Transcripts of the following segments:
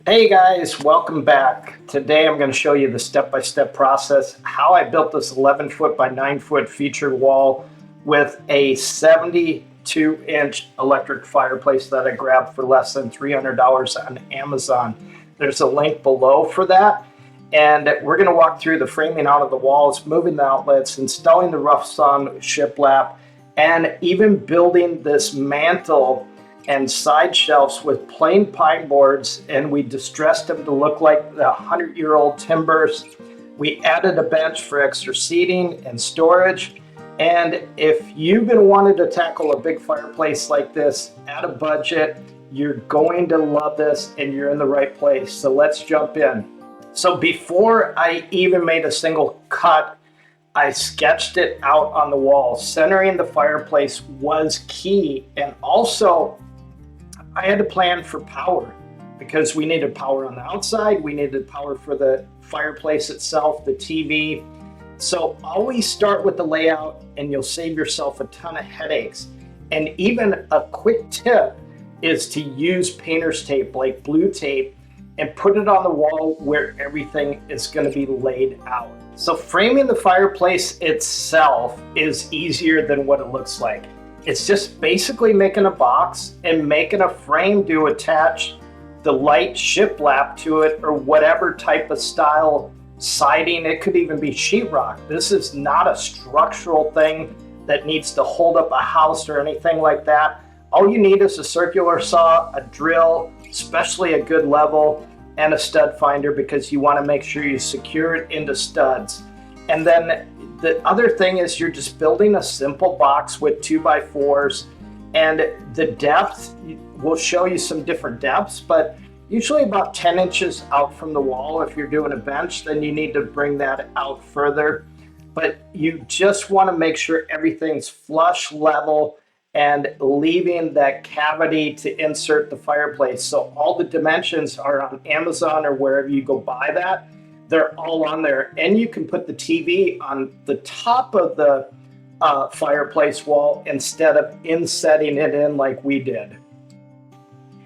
Hey guys, welcome back. Today I'm going to show you the step-by-step process how I built this 11 foot by 9 foot feature wall with a 72-inch electric fireplace that I grabbed for less than $300 on Amazon. There's a link below for that. And we're going to walk through the framing out of the walls, moving the outlets, installing the rough-sawn shiplap, and even building this mantle and side shelves with plain pine boards, and we distressed them to look like the 100-year-old timbers. We added a bench for extra seating and storage. And if you've been wanting to tackle a big fireplace like this at a budget, you're going to love this and you're in the right place. So let's jump in. So before I even made a single cut, I sketched it out on the wall. Centering the fireplace was key, and also I had to plan for power because we needed power on the outside. We needed power for the fireplace itself, the TV. So always start with the layout and you'll save yourself a ton of headaches. And even a quick tip is to use painter's tape like blue tape and put it on the wall where everything is going to be laid out. So framing the fireplace itself is easier than what it looks like. It's just basically making a box and making a frame to attach the light shiplap to it or whatever type of style siding. It could even be sheetrock. This is not a structural thing that needs to hold up a house or anything like that. All you need is a circular saw, a drill, especially a good level, and a stud finder because you want to make sure you secure it into studs. And then the other thing is you're just building a simple box with 2x4s, and the depth will show you some different depths, but usually about 10 inches out from the wall. If you're doing a bench, then you need to bring that out further. But you just want to make sure everything's flush, level, and leaving that cavity to insert the fireplace. So all the dimensions are on Amazon or wherever you go buy that. They're all on there, and you can put the TV on the top of the fireplace wall instead of insetting it in like we did.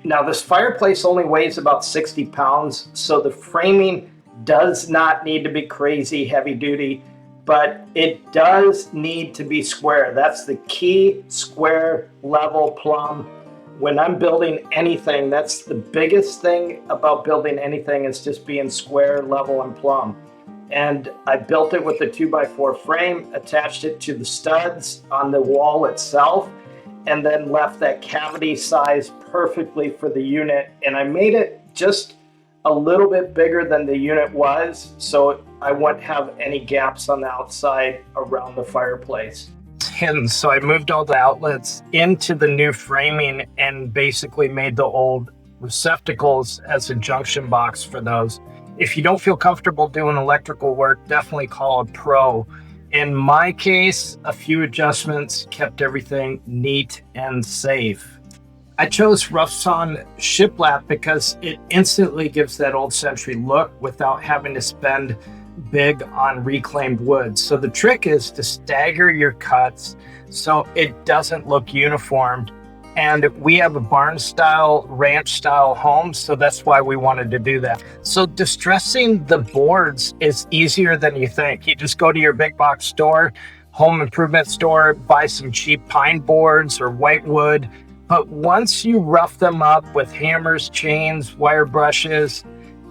Now this fireplace only weighs about 60 pounds, so the framing does not need to be crazy heavy duty, but it does need to be square. That's the key: square, level, plumb. When I'm building anything, that's the biggest thing about building anything, is just being square, level, and plumb. And I built it with a 2x4 frame, attached it to the studs on the wall itself, and then left that cavity size perfectly for the unit. And I made it just a little bit bigger than the unit was, so I wouldn't have any gaps on the outside around the fireplace. Hidden, so I moved all the outlets into the new framing and basically made the old receptacles as a junction box for those. If you don't feel comfortable doing electrical work, definitely call a pro. In my case, a few adjustments kept everything neat and safe. I chose rough-sawn shiplap because it instantly gives that old century look without having to spend big on reclaimed wood. So the trick is to stagger your cuts so it doesn't look uniformed. And we have a barn style, ranch style home, so that's why we wanted to do that. So distressing the boards is easier than you think. You just go to your big box store, home improvement store, buy some cheap pine boards or white wood. But once you rough them up with hammers, chains, wire brushes,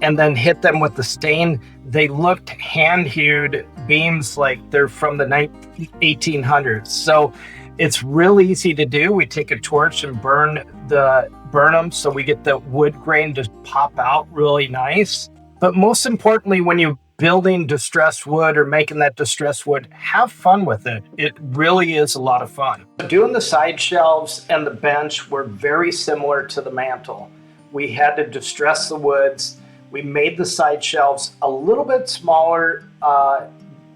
and then hit them with the stain, they looked hand-hewed beams like they're from the 1800s. So it's really easy to do. We take a torch and burn them so we get the wood grain to pop out really nice. But most importantly, when you're building distressed wood or making that distressed wood, have fun with it. It really is a lot of fun. Doing the side shelves and the bench were very similar to the mantle. We had to distress the woods. We made the side shelves a little bit smaller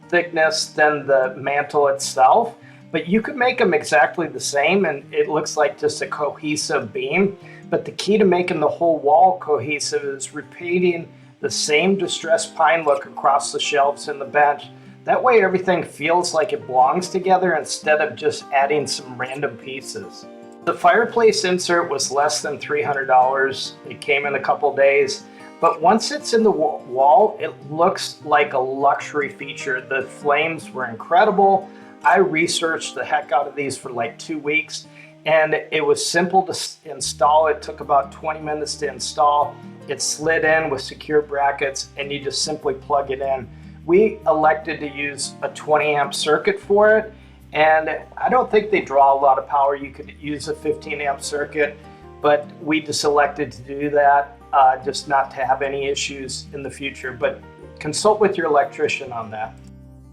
thickness than the mantle itself, but you could make them exactly the same and it looks like just a cohesive beam. But the key to making the whole wall cohesive is repeating the same distressed pine look across the shelves and the bench. That way everything feels like it belongs together instead of just adding some random pieces. The fireplace insert was less than $300. It came in a couple days. But once it's in the wall, it looks like a luxury feature. The flames were incredible. I researched the heck out of these for like 2 weeks, and it was simple to install. It took about 20 minutes to install. It slid in with secure brackets, and you just simply plug it in. We elected to use a 20 amp circuit for it, and I don't think they draw a lot of power. You could use a 15 amp circuit, but we just elected to do that, just not to have any issues in the future. But consult with your electrician on that.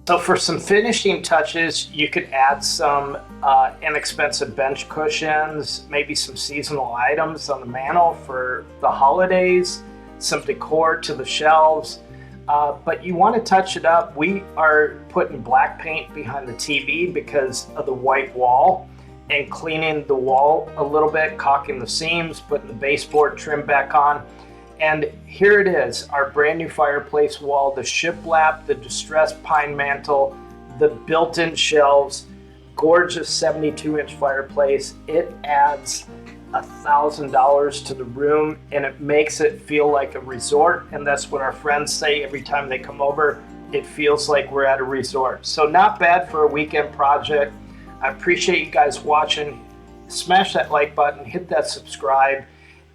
So for some finishing touches, you could add some inexpensive bench cushions, maybe some seasonal items on the mantle for the holidays, some decor to the shelves. But you want to touch it up. We are putting black paint behind the TV because of the white wall, and cleaning the wall a little bit, caulking the seams, putting the baseboard trim back on. And here it is, our brand new fireplace wall, the shiplap, the distressed pine mantle, the built-in shelves, gorgeous 72-inch fireplace. It adds $1,000 to the room, and it makes it feel like a resort. And that's what our friends say every time they come over. It feels like we're at a resort. So not bad for a weekend project. I appreciate you guys watching. Smash that like button, hit that subscribe,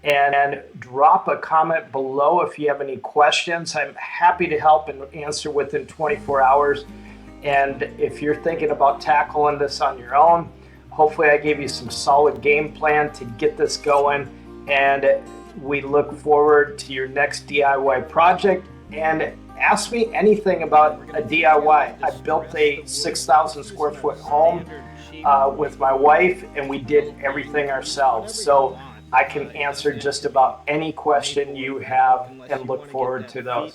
and drop a comment below if you have any questions. I'm happy to help and answer within 24 hours. And if you're thinking about tackling this on your own, hopefully I gave you some solid game plan to get this going. And we look forward to your next DIY project. And ask me anything about a DIY. I built a 6,000 square foot home with my wife, and we did everything ourselves. So I can answer just about any question you have, and look forward to those.